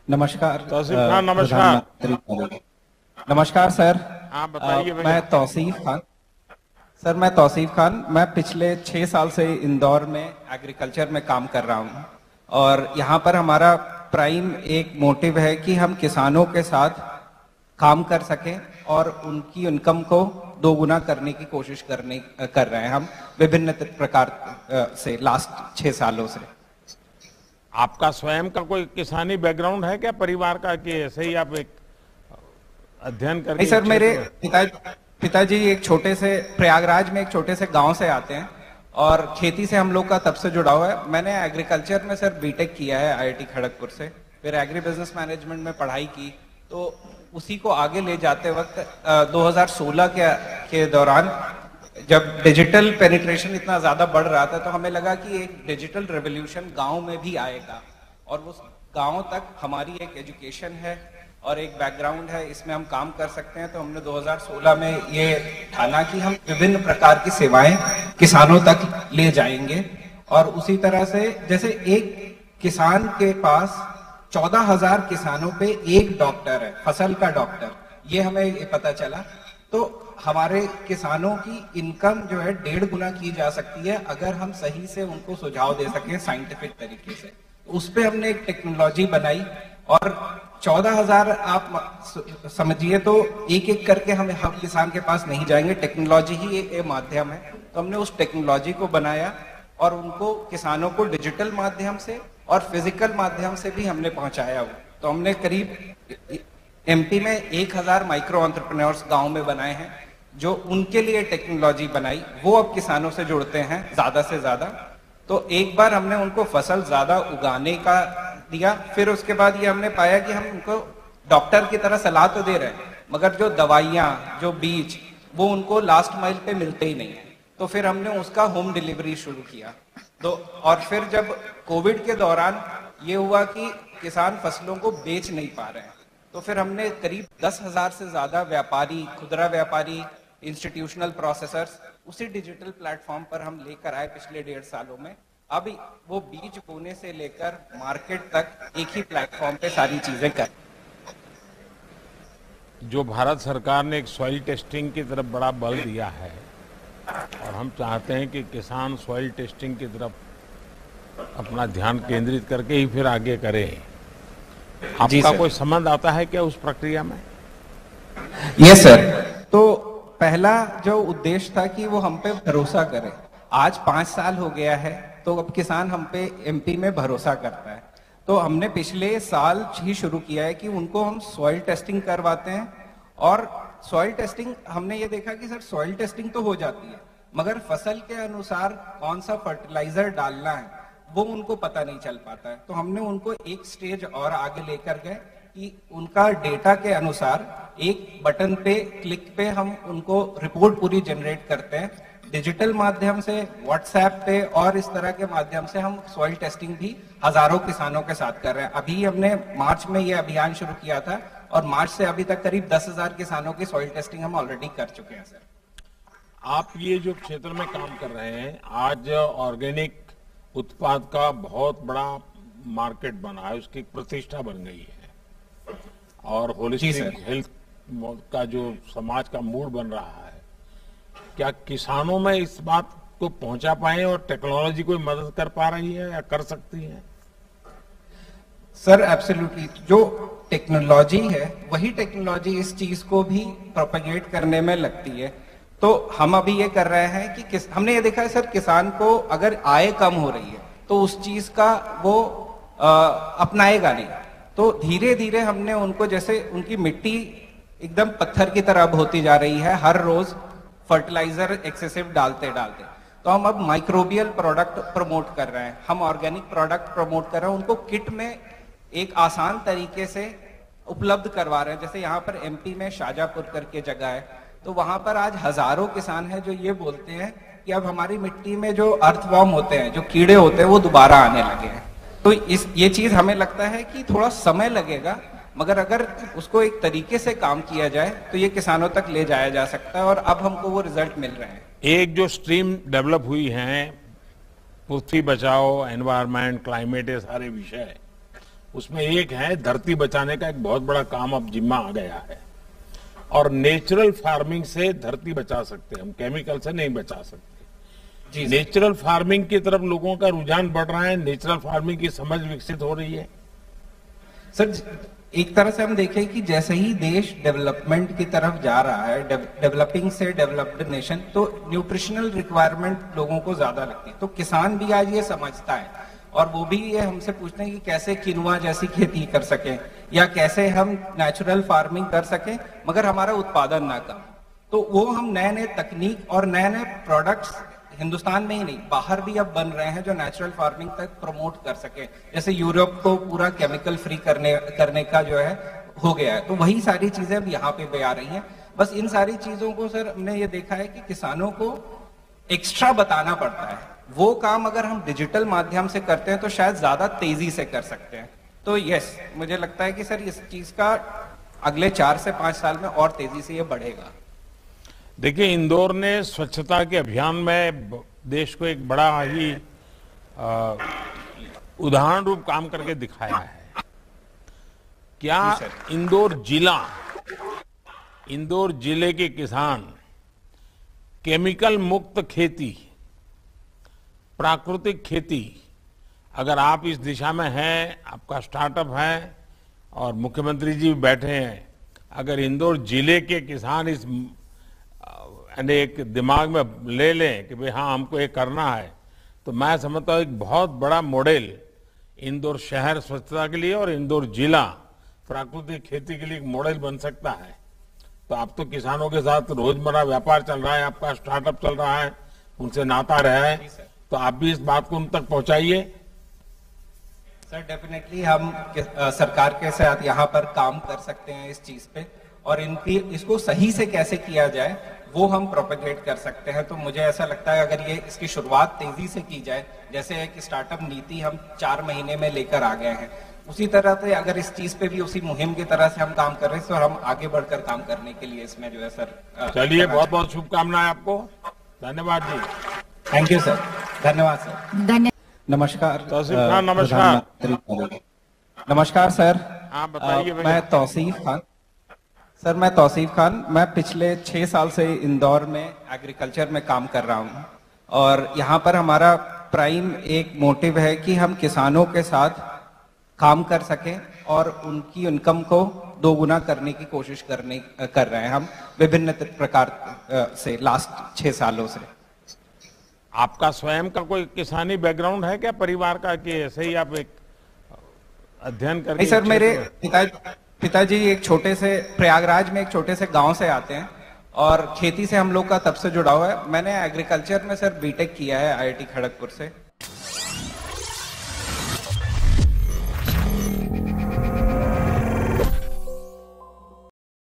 नमस्कार तौसीफ खान, नमस्कार। प्रधानमंत्री महोदय। नमस्कार सर। आप बताइए भैया। मैं तौसीफ खान, मैं पिछले 6 साल से इंदौर में एग्रीकल्चर में काम कर रहा हूँ और यहाँ पर हमारा प्राइम एक मोटिव है कि हम किसानों के साथ काम कर सकें और उनकी इनकम को दोगुना करने की कोशिश कर रहे हैं हम विभिन्न प्रकार से लास्ट 6 सालों से। आपका स्वयं का कोई किसानी बैकग्राउंड है क्या परिवार का, कि ऐसे ही आप एक अध्ययन करके? नहीं सर, मेरे पिताजी एक छोटे से प्रयागराज में एक छोटे से गांव से आते हैं और खेती से हम लोग का तब से जुड़ा हुआ है। मैंने एग्रीकल्चर में सर बीटेक किया है आईआईटी खड़गपुर से, फिर एग्री बिजनेस मैनेजमेंट में पढ़ाई की। तो उसी को आगे ले जाते वक्त 2016 के दौरान जब डिजिटल पेनिट्रेशन इतना ज्यादा बढ़ रहा था तो हमें लगा कि एक डिजिटल रेवोल्यूशन गांव में भी आएगा और उस गांव तक हमारी एक एजुकेशन है और एक बैकग्राउंड है, इसमें हम काम कर सकते हैं। तो हमने 2016 में ये ठाना कि हम विभिन्न प्रकार की सेवाएं किसानों तक ले जाएंगे। और उसी तरह से जैसे एक किसान के पास 14,000 किसानों पे एक डॉक्टर है, फसल का डॉक्टर, ये हमें ये पता चला। तो हमारे किसानों की इनकम जो है 1.5 गुना की जा सकती है अगर हम सही से उनको सुझाव दे सकें साइंटिफिक तरीके से। उस पे हमने एक टेक्नोलॉजी बनाई और 14,000 आप समझिए तो एक एक करके हम किसान के पास नहीं जाएंगे, टेक्नोलॉजी ही एक माध्यम है। तो हमने उस टेक्नोलॉजी को बनाया और उनको किसानों को डिजिटल माध्यम से और फिजिकल माध्यम से भी हमने पहुंचाया वो। तो हमने करीब एमपी में 1,000 माइक्रो एंटरप्रेन्योर्स गांव में बनाए हैं जो उनके लिए टेक्नोलॉजी बनाई, वो अब किसानों से जुड़ते हैं ज्यादा से ज्यादा। तो एक बार हमने उनको फसल ज्यादा उगाने का दिया, फिर उसके बाद ये हमने पाया कि हम उनको डॉक्टर की तरह सलाह तो दे रहे हैं मगर जो दवाइयाँ, जो बीज, वो उनको लास्ट माइल पे मिलते ही नहीं है। तो फिर हमने उसका होम डिलीवरी शुरू किया। तो और फिर जब कोविड के दौरान ये हुआ कि किसान फसलों को बेच नहीं पा रहे हैं, तो फिर हमने करीब 10,000 से ज्यादा व्यापारी, खुदरा व्यापारी, इंस्टीट्यूशनल प्रोसेसर्स उसी डिजिटल प्लेटफॉर्म पर हम लेकर आए पिछले 1.5 सालों में। अब वो बीज बोने से लेकर मार्केट तक एक ही प्लेटफॉर्म पे सारी चीजें कर। जो भारत सरकार ने एक सॉइल टेस्टिंग की तरफ बड़ा बल दिया है और हम चाहते हैं कि किसान सॉइल टेस्टिंग की तरफ अपना ध्यान केंद्रित करके ही फिर आगे करें। आपका कोई संबंध आता है क्या उस प्रक्रिया में? Yes sir. तो पहला जो उद्देश्य था कि वो हम पे भरोसा करे। आज 5 साल हो गया है तो अब किसान हम पे एमपी में भरोसा करता है। तो हमने पिछले साल ही शुरू किया है कि उनको हम सॉइल टेस्टिंग करवाते हैं। और सॉइल टेस्टिंग हमने ये देखा कि सर सॉइल टेस्टिंग तो हो जाती है मगर फसल के अनुसार कौन सा फर्टिलाइजर डालना है वो उनको पता नहीं चल पाता है। तो हमने उनको एक स्टेज और आगे लेकर गए कि उनका डेटा के अनुसार एक बटन पे क्लिक पे हम उनको रिपोर्ट पूरी जनरेट करते हैं डिजिटल माध्यम से, व्हाट्सएप पे और इस तरह के माध्यम से हम सॉइल टेस्टिंग भी हजारों किसानों के साथ कर रहे हैं। अभी हमने मार्च में ये अभियान शुरू किया था और मार्च से अभी तक करीब 10,000 किसानों की सॉइल टेस्टिंग हम ऑलरेडी कर चुके हैं सर। आप ये जो क्षेत्र में काम कर रहे हैं, आज ऑर्गेनिक उत्पाद का बहुत बड़ा मार्केट बना है, उसकी प्रतिष्ठा बन गई है और होलिस्टिक हेल्थ का जो समाज का मूड बन रहा है, क्या किसानों में इस बात को पहुंचा पाए और टेक्नोलॉजी कोई मदद कर पा रही है या कर सकती है? सर एब्सोल्युटली, जो टेक्नोलॉजी है वही टेक्नोलॉजी इस चीज को भी प्रोपेगेट करने में लगती है। तो हम अभी ये कर रहे हैं कि हमने ये देखा है सर, किसान को अगर आय कम हो रही है तो उस चीज का वो अपनाएगा नहीं। तो धीरे धीरे हमने उनको, जैसे उनकी मिट्टी एकदम पत्थर की तरह अब होती जा रही है हर रोज फर्टिलाइजर एक्सेसिव डालते डालते, तो हम अब माइक्रोबियल प्रोडक्ट प्रमोट कर रहे हैं, हम ऑर्गेनिक प्रोडक्ट प्रमोट कर रहे हैं, उनको किट में एक आसान तरीके से उपलब्ध करवा रहे हैं। जैसे यहाँ पर एमपी में शाजापुर करके जगह है, तो वहां पर आज हजारों किसान हैं जो ये बोलते हैं कि अब हमारी मिट्टी में जो अर्थवॉर्म होते हैं, जो कीड़े होते हैं, वो दोबारा आने लगे हैं। तो ये चीज हमें लगता है कि थोड़ा समय लगेगा मगर अगर उसको एक तरीके से काम किया जाए तो ये किसानों तक ले जाया जा सकता है और अब हमको वो रिजल्ट मिल रहे हैं। एक जो स्ट्रीम डेवलप हुई है, पृथ्वी बचाओ, एनवायरमेंट, क्लाइमेट, ये सारे विषय, उसमें एक है धरती बचाने का एक बहुत बड़ा काम अब जिम्मा आ गया है। और नेचुरल फार्मिंग से धरती बचा सकते हैं हम, केमिकल से नहीं बचा सकते। जी नेचुरल फार्मिंग की तरफ लोगों का रुझान बढ़ रहा है, नेचुरल फार्मिंग की समझ विकसित हो रही है। सर, एक तरह से हम देखें कि जैसे ही देश डेवलपमेंट की तरफ जा रहा है, डेवलपिंग से डेवलप्ड नेशन, तो न्यूट्रिशनल रिक्वायरमेंट लोगों को ज्यादा लगती है। तो किसान भी आज ये समझता है और वो भी ये हमसे पूछते हैं कि कैसे किनुआ जैसी खेती कर सकें या कैसे हम नेचुरल फार्मिंग कर सकें मगर हमारा उत्पादन ना कम। तो वो हम नए नए तकनीक और नए नए प्रोडक्ट्स हिंदुस्तान में ही नहीं बाहर भी अब बन रहे हैं जो नेचुरल फार्मिंग तक प्रमोट कर सके। जैसे यूरोप को पूरा केमिकल फ्री करने का जो है हो गया है, तो वही सारी चीजें अब यहाँ पे भी आ रही हैं। बस इन सारी चीजों को सर हमने ये देखा है कि किसानों को एक्स्ट्रा बताना पड़ता है। वो काम अगर हम डिजिटल माध्यम से करते हैं तो शायद ज्यादा तेजी से कर सकते हैं। तो यस, मुझे लगता है कि सर इस चीज का अगले 4 से 5 साल में और तेजी से ये बढ़ेगा। देखिए, इंदौर ने स्वच्छता के अभियान में देश को एक बड़ा ही उदाहरण रूप काम करके दिखाया है। क्या इंदौर जिले के किसान केमिकल मुक्त खेती, प्राकृतिक खेती, अगर आप इस दिशा में हैं, आपका स्टार्टअप है और मुख्यमंत्री जी बैठे हैं, अगर इंदौर जिले के किसान इस एक दिमाग में ले लें कि भाई हाँ हमको ये करना है, तो मैं समझता हूँ एक बहुत बड़ा मॉडल इंदौर शहर स्वच्छता के लिए और इंदौर जिला प्राकृतिक खेती के लिए एक मॉडल बन सकता है। तो आप तो किसानों के साथ रोजमर्रा व्यापार चल रहा है, आपका स्टार्टअप चल रहा है, उनसे नाता रहा है, तो आप भी इस बात को उन तक पहुंचाइए। सर डेफिनेटली हम सरकार के साथ यहाँ पर काम कर सकते हैं इस चीज पे, और इसको सही से कैसे किया जाए वो हम प्रोपेगेट कर सकते हैं। तो मुझे ऐसा लगता है अगर ये इसकी शुरुआत तेजी से की जाए, जैसे एक स्टार्टअप नीति हम 4 महीने में लेकर आ गए हैं, उसी तरह से अगर इस चीज पे भी उसी मुहिम की तरह से हम काम कर रहे हैं तो हम आगे बढ़कर काम करने के लिए इसमें जो है सर। चलिए, बहुत बहुत शुभकामनाएं आपको। धन्यवाद जी। Thank you sir. धन्यवाद सर। नमस्कार तौसीफ खान। नमस्कार। नमस्कार सर। आप बताइए। मैं तौसीफ खान, मैं पिछले 6 साल से इंदौर में एग्रीकल्चर में काम कर रहा हूँ और यहाँ पर हमारा प्राइम एक मोटिव है कि हम किसानों के साथ काम कर सकें और उनकी इनकम को 2 गुना करने की कोशिश कर रहे हैं हम विभिन्न प्रकार से लास्ट 6 सालों से। आपका स्वयं का कोई किसानी बैकग्राउंड है क्या परिवार का, कि ऐसे ही आप एक अध्ययन करके? नहीं सर, मेरे पिताजी एक छोटे से प्रयागराज में एक छोटे से गांव से आते हैं और खेती से हम लोग का तब से जुड़ा हुआ है। मैंने एग्रीकल्चर में सर बीटेक किया है IIT खड़गपुर से।